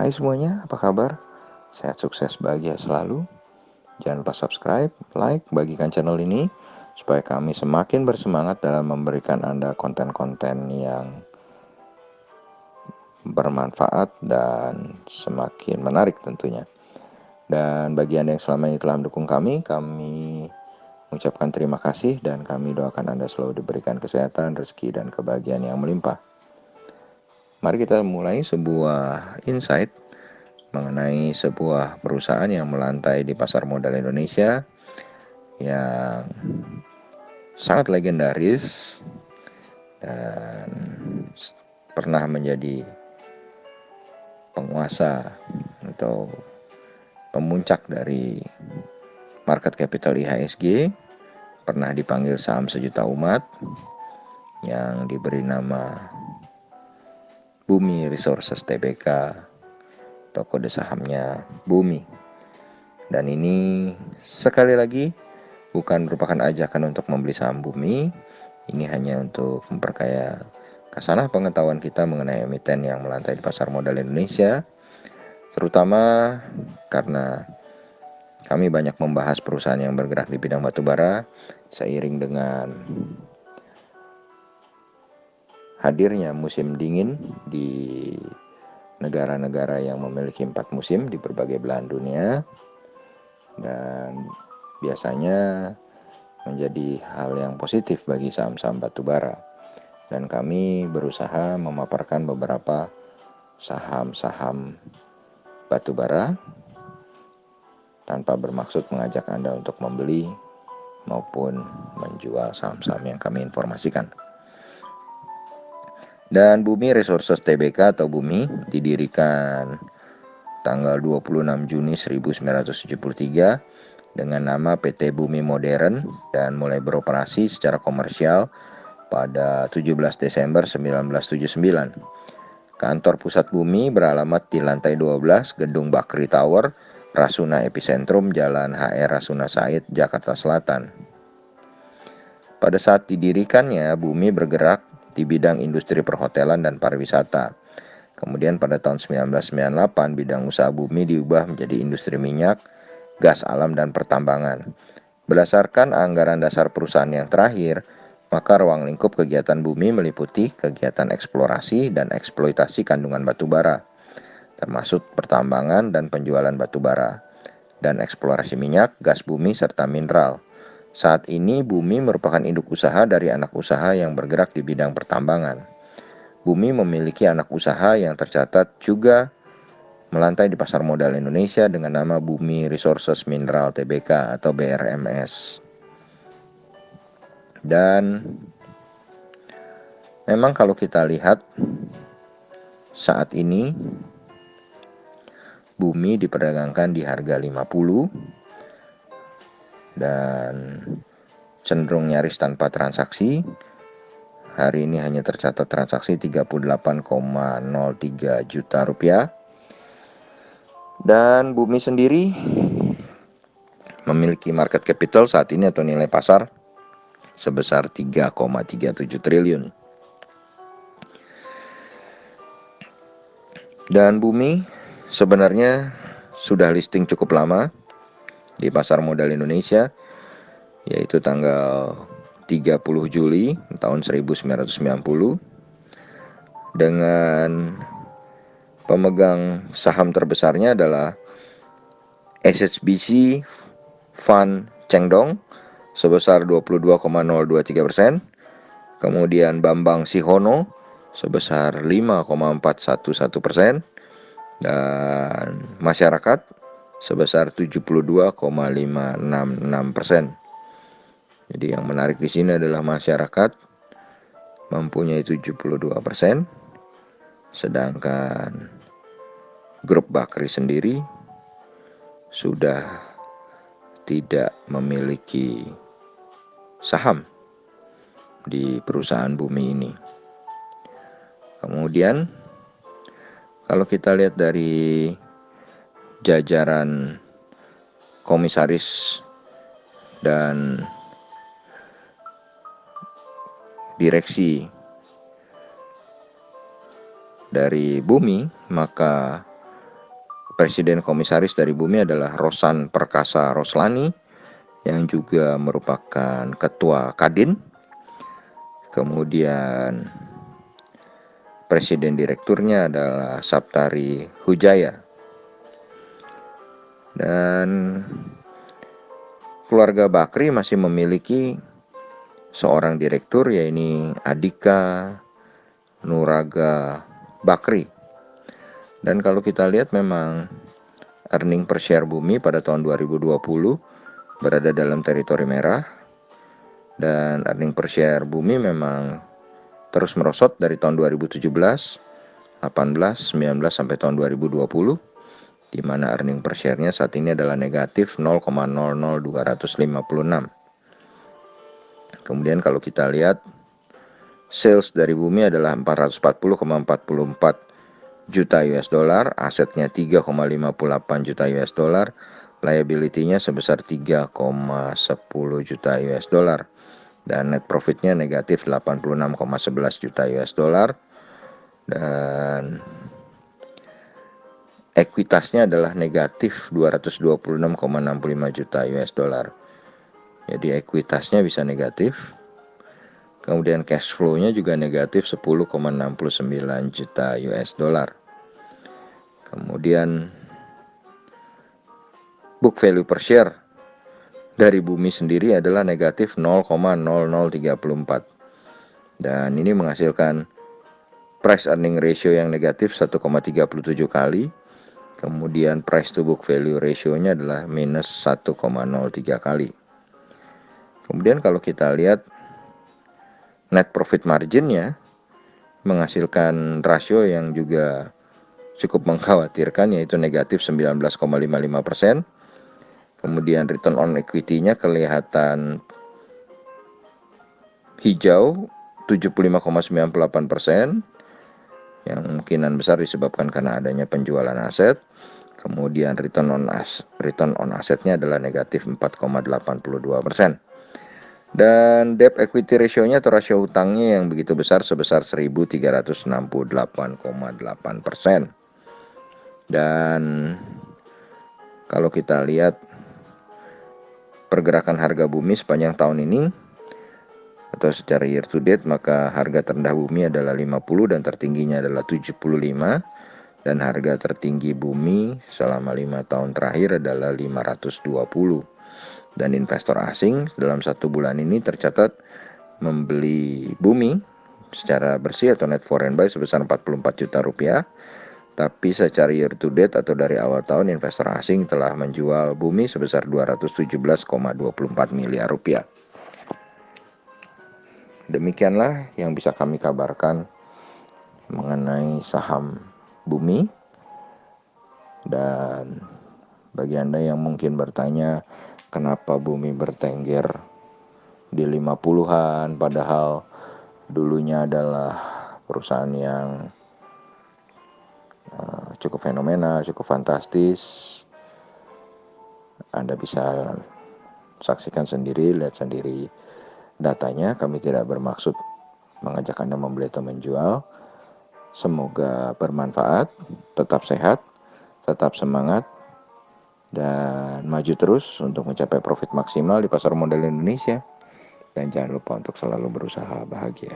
Hai semuanya, apa kabar? Sehat, sukses, bahagia selalu. Jangan lupa subscribe, like, bagikan channel ini supaya kami semakin bersemangat dalam memberikan Anda konten-konten yang bermanfaat dan semakin menarik tentunya. Dan bagi Anda yang selama ini telah mendukung kami mengucapkan terima kasih dan kami doakan Anda selalu diberikan kesehatan, rezeki, dan kebahagiaan yang melimpah. Mari kita mulai sebuah insight mengenai sebuah perusahaan yang melantai di pasar modal Indonesia yang sangat legendaris dan pernah menjadi penguasa atau pemuncak dari market capital IHSG, pernah dipanggil saham sejuta umat, yang diberi nama Bumi Resources Tbk, atau kode sahamnya Bumi. Dan ini sekali lagi bukan merupakan ajakan untuk membeli saham Bumi. Ini hanya untuk memperkaya khasanah pengetahuan kita mengenai emiten yang melantai di pasar modal Indonesia, terutama karena kami banyak membahas perusahaan yang bergerak di bidang batubara seiring dengan hadirnya musim dingin di negara-negara yang memiliki 4 musim di berbagai belahan dunia, dan biasanya menjadi hal yang positif bagi saham-saham batubara. Dan kami berusaha memaparkan beberapa saham-saham batubara tanpa bermaksud mengajak Anda untuk membeli maupun menjual saham-saham yang kami informasikan. Dan Bumi Resources Tbk atau Bumi didirikan tanggal 26 Juni 1973 dengan nama PT Bumi Modern dan mulai beroperasi secara komersial pada 17 Desember 1979. Kantor pusat Bumi beralamat di lantai 12 Gedung Bakri Tower, Rasuna Epicentrum, Jalan HR Rasuna Said, Jakarta Selatan. Pada saat didirikannya, Bumi bergerak di bidang industri perhotelan dan pariwisata. Kemudian pada tahun 1998, bidang usaha Bumi diubah menjadi industri minyak, gas alam, dan pertambangan. Berdasarkan anggaran dasar perusahaan yang terakhir, maka ruang lingkup kegiatan Bumi meliputi kegiatan eksplorasi dan eksploitasi kandungan batubara, termasuk pertambangan dan penjualan batubara, dan eksplorasi minyak, gas bumi, serta mineral. Saat ini Bumi merupakan induk usaha dari anak usaha yang bergerak di bidang pertambangan. Bumi memiliki anak usaha yang tercatat juga melantai di pasar modal Indonesia dengan nama Bumi Resources Mineral Tbk atau BRMS. Dan memang kalau kita lihat saat ini Bumi diperdagangkan di harga 50 dan cenderung nyaris tanpa transaksi. Hari ini hanya tercatat transaksi 38,03 juta rupiah. Dan Bumi sendiri memiliki market capital saat ini atau nilai pasar sebesar 3,37 triliun. Dan Bumi sebenarnya sudah listing cukup lama di pasar modal Indonesia, yaitu tanggal 30 Juli tahun 1990 dengan pemegang saham terbesarnya adalah SHBC Fund Chengdong sebesar 22,023%, kemudian Bambang Sihono sebesar 5,411%, dan masyarakat sebesar 72,566%. Jadi yang menarik di sini adalah masyarakat mempunyai 72%, sedangkan grup Bakri sendiri sudah tidak memiliki saham di perusahaan Bumi ini. Kemudian kalau kita lihat dari jajaran komisaris dan direksi dari Bumi, maka Presiden Komisaris dari Bumi adalah Rosan Perkasa Roslani, yang juga merupakan Ketua Kadin. Kemudian Presiden Direkturnya adalah Saptari Hujaya. Dan keluarga Bakri masih memiliki seorang direktur, yaitu Adika Nuraga Bakri. Dan kalau kita lihat memang earning per share Bumi pada tahun 2020 berada dalam teritori merah, dan earning per share Bumi memang terus merosot dari tahun 2017, 18, 19 sampai tahun 2020, di mana earning per share-nya saat ini adalah negatif 0,00256. Kemudian kalau kita lihat sales dari Bumi adalah 440,44 juta US dollar, asetnya 3,58 juta US dollar, liability-nya sebesar 3,10 juta US dollar, dan net profit-nya negatif 86,11 juta US dollar, dan ekuitasnya adalah negatif 226,65 juta US dollar. Jadi ekuitasnya bisa negatif. Kemudian cash flow-nya juga negatif 10,69 juta US dollar. Kemudian book value per share dari Bumi sendiri adalah negatif 0,0034. Dan ini menghasilkan price earning ratio yang negatif 1,37 kali. Kemudian price to book value ratio-nya adalah minus 1,03 kali. Kemudian kalau kita lihat net profit margin-nya menghasilkan rasio yang juga cukup mengkhawatirkan, yaitu negatif 19,55%. Kemudian return on equity-nya kelihatan hijau 75,98%, yang kemungkinan besar disebabkan karena adanya penjualan aset. Kemudian return on assetnya adalah negatif 4,82%. Dan debt equity ratio-nya atau rasio hutangnya yang begitu besar sebesar 1368,8%. Dan kalau kita lihat pergerakan harga Bumi sepanjang tahun ini atau secara year to date, maka harga terendah Bumi adalah 50 dan tertingginya adalah 75, dan harga tertinggi Bumi selama 5 tahun terakhir adalah 520. Dan investor asing dalam 1 bulan ini tercatat membeli Bumi secara bersih atau net foreign buy sebesar 44 juta rupiah. Tapi secara year to date atau dari awal tahun, investor asing telah menjual Bumi sebesar 217,24 miliar rupiah. Demikianlah yang bisa kami kabarkan mengenai saham Bumi. Dan bagi Anda yang mungkin bertanya, kenapa Bumi bertengger di 50-an padahal dulunya adalah perusahaan yang cukup fenomenal, cukup fantastis. Anda bisa saksikan sendiri, lihat sendiri datanya. Kami tidak bermaksud mengajak Anda membeli atau menjual. Semoga bermanfaat, tetap sehat, tetap semangat, dan maju terus untuk mencapai profit maksimal di pasar modal Indonesia. Dan jangan lupa untuk selalu berusaha bahagia.